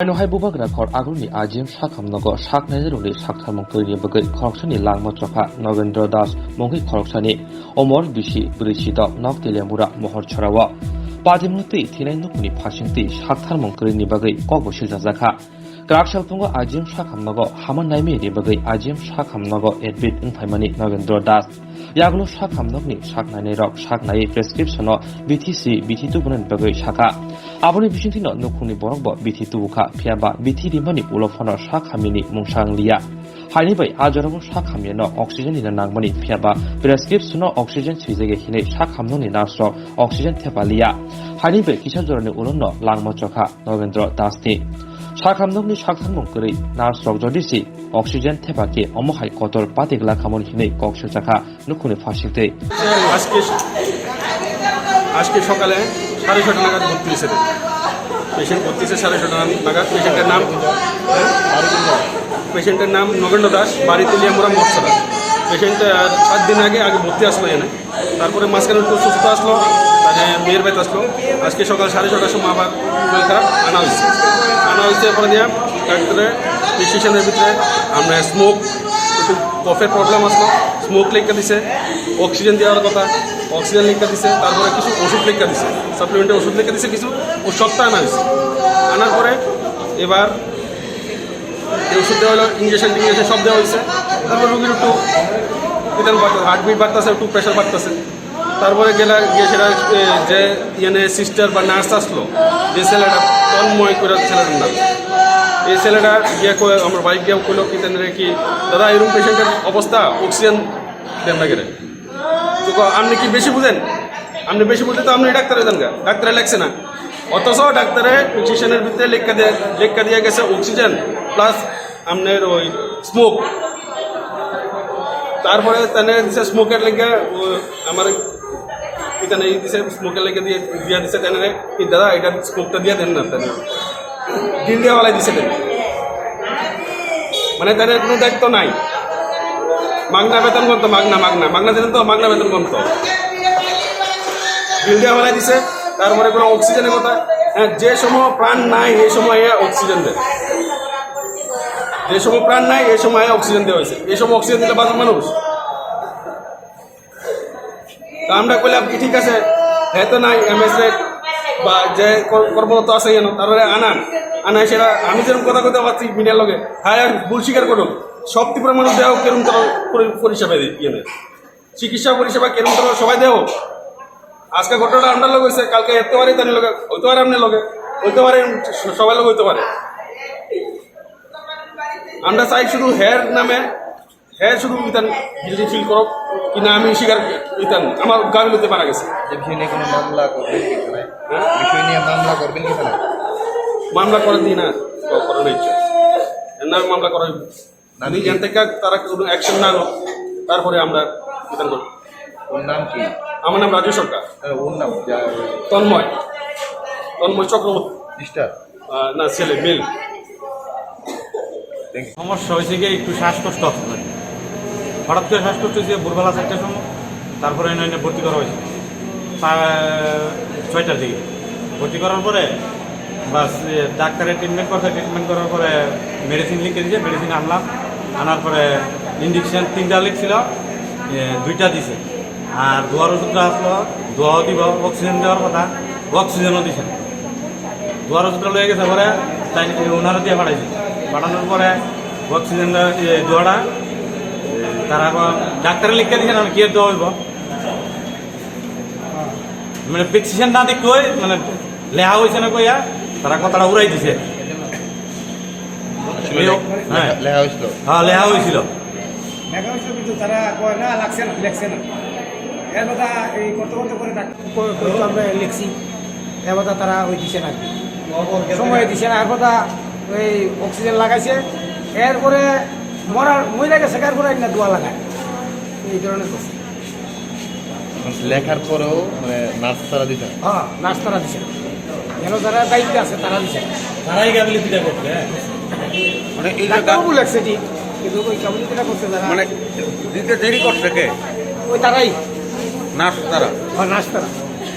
Hai bubak rakhor aguni ajim sakhamnago saknairuli sakhamongkoni bagai khoroksani langma chokha Nogendra Das mongki khoroksani omor bishi brichito noktilemura mohor chorawa padimutei thinainukuni phasingti saktharmongkoni bagai kokbo siljajaka Kraksalpungo ajim sakhamnago hamannaimi ni bagai ajim sakhamnago admit ingphaimani Nogendra Das Yaglo sakhamnokni saknainirok saknai prescription BTC BT2 bunan bagai saka Aboni bisingtino nukuni borokbo BT2 buka phiaba BT rimani ulofano sakhamini mungsanglia Haini bai ajorabo sakhamyano oxygen ni nangmani phiaba prescription oxygen chijege hine sakhamnoni nasro oxygen thepalia Haini bai kisajorani ulonno langma chokha Nogendra Dasni sakhamnokni sakhamongkori nasrok jodisi oxygen thepake omohai kotor patigla khamoni hine kokshachaka nukuni phasingte আজকে সকালে 6:30 নাগাদ ভর্তি হয়েছে patient ভর্তি হয়েছে 6:30 নাগাদ পেশেন্টের নাম নগেন্দ্র দাস বাড়ি তেলিয়ামুড়া মৎসরা পেশেন্ট 7 দিন আগে ভর্তি আসলো এনে তারপরে মাঝখানে একটু সুস্থ আসলো তাহলে মেয়ের বাড়িতে আসলো আজকে সকাল 6:30টার সময় আবার শরীর খারাপ আনা হয়েছে পরে দিয়ে ডাক্তারের প্রেসক্রিপশনের ভিতরে আমরা স্মোক একটু কফের প্রবলেম আসলো স্মোক লেখা দিছে অক্সিজেন দেওয়ার কথা অক্সিজেন লেখা দিছে তারপরে কিছু ওষুধ লেখা দিছে সাপ্লিমেন্টারি ওষুধ লেখা দিছে কিছু ও সপ্তাহ আনা হয়েছে আনার পরে এবার এই ওষুধ দেওয়া হলো ইঞ্জেকশন সব দেওয়া হয়েছে তারপর রোগীর একটু হার্টবিট বাড়তেছে একটু প্রেশার বাড়তেছে তারপরে গিয়ে সেটা যে ইয়ানে সিস্টার বা নার্স আসলো যে ছেলেটা তন্ময় করে ছেলেটার নাম এই ছেলেটা গিয়ে আমার বাইক গিয়ে কইলো কি কি দাদা এরকম পেশেন্টের অবস্থা অক্সিজেন দেন না গেলে তো আপনি কি বেশি বুঝেন আপনি বেশি বুঝলে তো আপনি ডাক্তারে দেন গা ডাক্তারে লেখছে না অথচ ডাক্তারে প্রেসক্রিপশনের ভিতরে লেখা দিয়ে গেছে অক্সিজেন প্লাস আপনার ওই স্মোক তারপরে তাহলে দিছে স্মোকের লেগে আমার এখানে দিছে স্মোকের লেগে দিয়ে দিছে তাহলে কি দাদা এটা স্মোকটা দিয়ে দেন না তাহলে দিন দেওয়ালাই দিছে মানে তাদের কোনো দায়িত্ব নাই মাগনা বেতন বলতো মাগনা দিলেন তো মাগনা বেতন বলতো বিল দেওয়া হলে দিছে তারপরে কোনো অক্সিজেনের কথা হ্যাঁ যে সময় প্রাণ নাই এই সময় অক্সিজেন দেয় যে সময় প্রাণ নাই এই সময় অক্সিজেন দেওয়া হয়েছে এই সময় অক্সিজেন দিলে বাঁচবে মানুষ তা আমরা কইলাম কি ঠিক আছে হয়তো নাই এমএস রেট বা যে কর্মরত আছে যেন তারপরে আনায় সেটা আমি যেরকম কথা কইতে পারছি মিডিয়ার লগে হ্যাঁ ভুল স্বীকার করুন সব ত্রিপুরা মানুষ দেও কেরম তোর পরিষেবা ইয়ে নেই চিকিৎসা পরিষেবা কেরম তোর সবাই দেও আজকে ঘটনাটা আপনার লোক হয়েছে কালকে হতে পারে তার লগে হইতে পারে আপনার লগে হইতে পারে সবাই লোক হইতে পারে আমরা চাই শুধু হেয়ার নামে হেয়ার শুধু ইতান গিল্টি ফিল করো কিনা আমি স্বীকার ইতান আমার গাড়ি হতে পারা গেছে বিষয় নিয়ে কোনো মামলা করবেন বিষয় নিয়ে মামলা করবেন কি না মামলা করে দিই না করার ইচ্ছা না মামলা করাই আমি এখান থেকে তারা কোনো অ্যাকশন না হোক তারপরে আমরা বিধান করব ওর নাম কি আমার নাম রাজু সরকার ওর নাম তন্ময় চক্রবর্তী মিস্টার না ছেলে মেল সমস্যা হয়েছে গিয়ে একটু শ্বাসকষ্ট হচ্ছে হঠাৎ করে শ্বাসকষ্ট হয়েছে ভোরবেলা 4টার সময় তারপরে এনে ভর্তি করা হয়েছে 6টার দিকে ভর্তি করার পরে বাস ডাক্তারের ট্রিটমেন্ট করার পরে মেডিসিন লিখে দিয়েছে মেডিসিন আনার পরে ইঞ্জেকশন 3টা লিখছিল 2টা দিছে আর দোয়ার ওষুধটা আসলো দোয়াও দিব অক্সিজেন দেওয়ার কথা অক্সিজেনও দিছে দোয়ার ওষুধটা লয়ে গেছে পরে তাই ওনারা দিয়ে পাঠানোর পরে অক্সিজেন দোয়াটা তারা ডাক্তারে লিখে দিয়েছেন আমি কি দেওয়া হইব মানে প্রেসক্রিপশন না দেখতে মানে লেহা হয়েছে না কইয়া তারা কথাটা উড়াই দিছে হ্যাঁ লেখা হয়েছিল লেহা হয়েছিল কিন্তু তারা কয় না লাগছে না লেখছে না এর কথা এই করতে করে আমরা লিখছি এর কথা তারা ওই দিছে না সময় দিছে না এর কথা ওই অক্সিজেন লাগাইছে এরপরে মরে গেছে এরপরে না দোয়া লাগায় এই ধরনের কথা লেখার পরেও মানে নার্স তারা দিতে হ্যাঁ নার্স তারা দিছে যেন যারা দায়িত্ব আছে তারা দিছে তারাই গাবিলিটিটা করছে মানে এই ডাক্তারবাবু লাগছে ঠিক কিন্তু ওই গাবিলিটিটা করছে যারা মানে দিতে দেরি করছে কে ওই তারাই নার্স তারা নার্স তারা